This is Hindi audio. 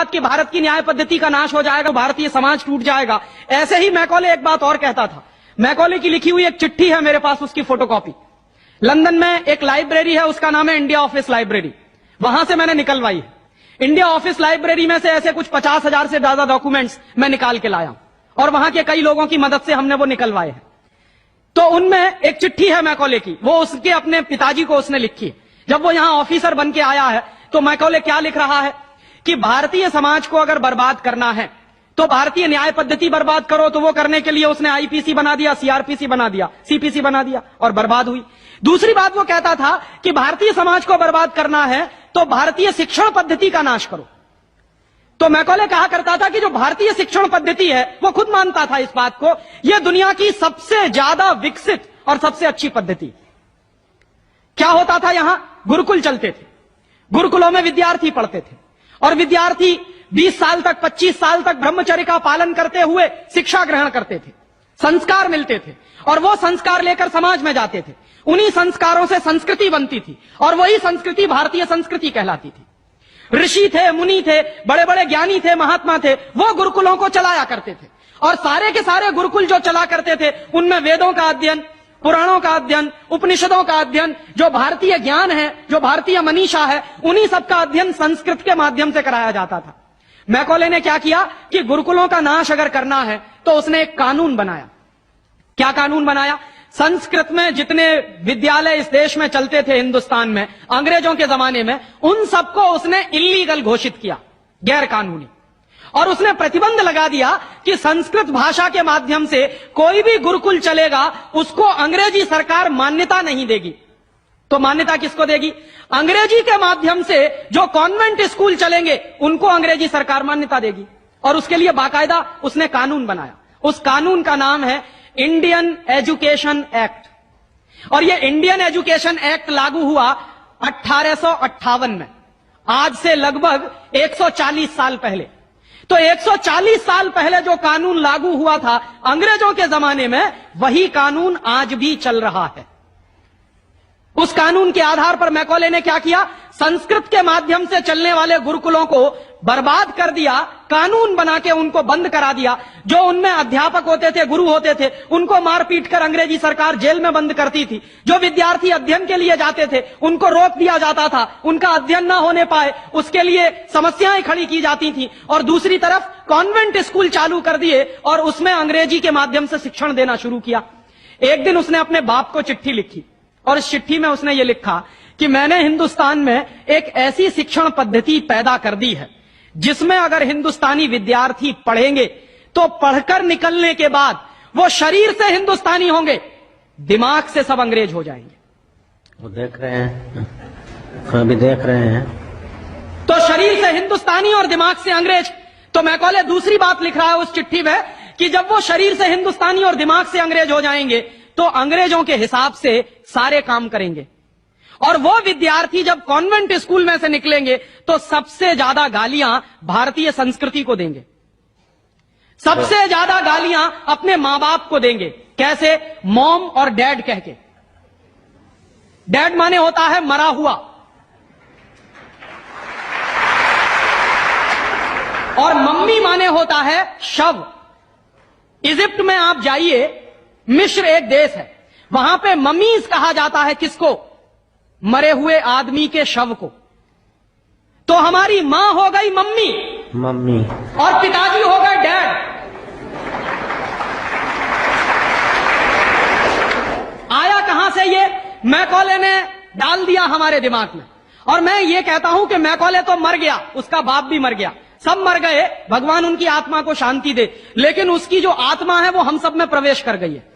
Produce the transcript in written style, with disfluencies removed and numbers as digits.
बात कि भारत की न्याय पद्धति का नाश हो जाएगा, भारतीय समाज टूट जाएगा, ऐसे ही मैकॉले एक बात और कहता था। मैकॉले की लिखी हुई एक चिट्ठी है मेरे पास, उसकी फोटोकॉपी। लंदन में एक लाइब्रेरी है, उसका नाम है इंडिया ऑफिस लाइब्रेरी, वहां से मैंने निकलवाई है। इंडिया ऑफिस लाइब्रेरी में से ऐसे कुछ 50,000 से ज्यादा डॉक्यूमेंट्स मैं निकाल के लाया और वहां के कई लोगों की मदद से हमने वो निकलवाए हैं। तो उनमें एक चिट्ठी है मैकॉले की, वो उसके अपने पिताजी को उसने लिखी है। जब वो यहां ऑफिसर बन के आया है तो मैकॉले क्या लिख रहा है कि भारतीय समाज को अगर बर्बाद करना है तो भारतीय न्याय पद्धति बर्बाद करो। तो वो करने के लिए उसने आईपीसी बना दिया, सीआरपीसी बना दिया, सीपीसी बना दिया और बर्बाद हुई। दूसरी बात वो कहता था कि भारतीय समाज को बर्बाद करना है तो भारतीय शिक्षण पद्धति का नाश करो। तो मैकॉले कहा करता था कि जो भारतीय शिक्षण पद्धति है, वो खुद मानता था इस बात को, यह दुनिया की सबसे ज्यादा विकसित और सबसे अच्छी पद्धति। क्या होता था, यहां गुरुकुल चलते थे, गुरुकुलों में विद्यार्थी पढ़ते थे और विद्यार्थी 20 साल तक, 25 साल तक ब्रह्मचर्य का पालन करते हुए शिक्षा ग्रहण करते थे, संस्कार मिलते थे और वो संस्कार लेकर समाज में जाते थे। उन्हीं संस्कारों से संस्कृति बनती थी और वही संस्कृति भारतीय संस्कृति कहलाती थी। ऋषि थे, मुनि थे, बड़े बड़े ज्ञानी थे, महात्मा थे, वो गुरुकुलों को चलाया करते थे और सारे के सारे गुरुकुल जो चला करते थे उनमें वेदों का अध्ययन, पुराणों का अध्ययन, उपनिषदों का अध्ययन, जो भारतीय ज्ञान है, जो भारतीय मनीषा है, उन्हीं सबका अध्ययन संस्कृत के माध्यम से कराया जाता था। मैकॉले ने क्या किया कि गुरुकुलों का नाश अगर करना है तो उसने एक कानून बनाया। क्या कानून बनाया? संस्कृत में जितने विद्यालय इस देश में चलते थे, हिंदुस्तान में अंग्रेजों के जमाने में, उन सबको उसने इल्लीगल घोषित किया, गैर कानूनी। और उसने प्रतिबंध लगा दिया कि संस्कृत भाषा के माध्यम से कोई भी गुरुकुल चलेगा उसको अंग्रेजी सरकार मान्यता नहीं देगी। तो मान्यता किसको देगी? अंग्रेजी के माध्यम से जो कॉन्वेंट स्कूल चलेंगे उनको अंग्रेजी सरकार मान्यता देगी। और उसके लिए बाकायदा उसने कानून बनाया। उस कानून का नाम है इंडियन एजुकेशन एक्ट। और यह इंडियन एजुकेशन एक्ट लागू हुआ 1858 में, आज से लगभग 140 साल पहले। तो 140 साल पहले जो कानून लागू हुआ था अंग्रेजों के जमाने में, वही कानून आज भी चल रहा है। उस कानून के आधार पर मैकॉले ने क्या किया? संस्कृत के माध्यम से चलने वाले गुरुकुलों को बर्बाद कर दिया, कानून बना के उनको बंद करा दिया। जो उनमें अध्यापक होते थे, गुरु होते थे, उनको मार पीट कर अंग्रेजी सरकार जेल में बंद करती थी। जो विद्यार्थी अध्ययन के लिए जाते थे उनको रोक दिया जाता था, उनका अध्ययन ना होने पाए उसके लिए समस्याएं खड़ी की जाती थी। और दूसरी तरफ कॉन्वेंट स्कूल चालू कर दिए और उसमें अंग्रेजी के माध्यम से शिक्षण देना शुरू किया। एक दिन उसने अपने बाप को चिट्ठी लिखी और इस चिट्ठी में उसने ये लिखा कि मैंने हिंदुस्तान में एक ऐसी शिक्षण पद्धति पैदा कर दी है जिसमें अगर हिंदुस्तानी विद्यार्थी पढ़ेंगे तो पढ़कर निकलने के बाद वो शरीर से हिंदुस्तानी होंगे, दिमाग से सब अंग्रेज हो जाएंगे। वो देख रहे हैं, अभी देख रहे हैं। तो शरीर से हिंदुस्तानी और दिमाग से अंग्रेज। तो मैकॉले दूसरी बात लिख रहा है उस चिट्ठी में कि जब वो शरीर से हिंदुस्तानी और दिमाग से अंग्रेज हो जाएंगे तो अंग्रेजों के हिसाब से सारे काम करेंगे। और वो विद्यार्थी जब कॉन्वेंट स्कूल में से निकलेंगे तो सबसे ज्यादा गालियां भारतीय संस्कृति को देंगे, सबसे ज्यादा गालियां अपने मां बाप को देंगे। कैसे? मॉम और डैड कह के। डैड माने होता है मरा हुआ और मम्मी माने होता है शव। इजिप्ट में आप जाइए, मिस्र एक देश है, वहां पे ममीज कहा जाता है किसको? मरे हुए आदमी के शव को। तो हमारी मां हो गई मम्मी और पिताजी हो गए डैड। आया कहां से ये? मैकॉले ने डाल दिया हमारे दिमाग में। और मैं ये कहता हूं कि मैकॉले तो मर गया, उसका बाप भी मर गया, सब मर गए, भगवान उनकी आत्मा को शांति दे, लेकिन उसकी जो आत्मा है वो हम सब में प्रवेश कर गई है।